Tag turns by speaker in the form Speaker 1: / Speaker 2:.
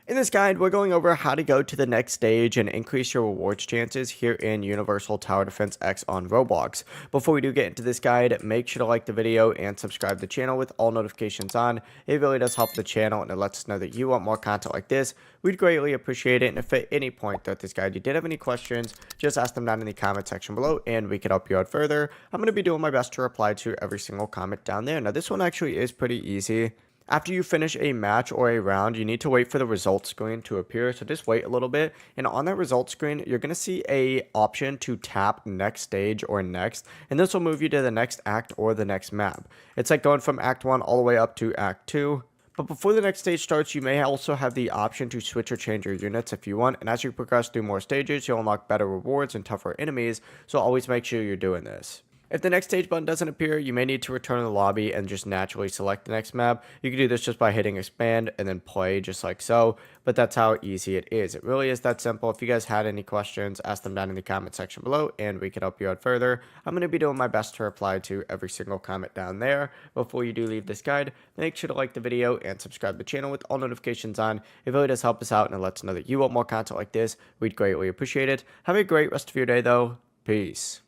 Speaker 1: In this guide, we're going over how to go to the next stage and increase your rewards chances here in Universal Tower Defense X on Roblox. Before we do get into this guide, make sure to like the video and subscribe to the channel with all notifications on. It really does help the channel and it lets us know that you want more content like this. We'd greatly appreciate it, and if at any point throughout this guide you did have any questions, just ask them down in the comment section below and we could help you out further. I'm going to be doing my best to reply to every single comment down there. Now this one actually is pretty easy. After you finish a match or a round, you need to wait for the results screen to appear. So just wait a little bit. And on that results screen, you're going to see a option to tap next stage or next. And this will move you to the next act or the next map. It's like going from act 1 all the way up to act 2. But before the next stage starts, you may also have the option to switch or change your units if you want. And as you progress through more stages, you'll unlock better rewards and tougher enemies. So always make sure you're doing this. If the next stage button doesn't appear, you may need to return to the lobby and just naturally select the next map. You can do this just by hitting expand and then play just like so, but that's how easy it is. It really is that simple. If you guys had any questions, ask them down in the comment section below and we can help you out further. I'm going to be doing my best to reply to every single comment down there. Before you do leave this guide, make sure to like the video and subscribe to the channel with all notifications on. It really does help us out and it lets us know that you want more content like this. We'd greatly appreciate it. Have a great rest of your day though. Peace.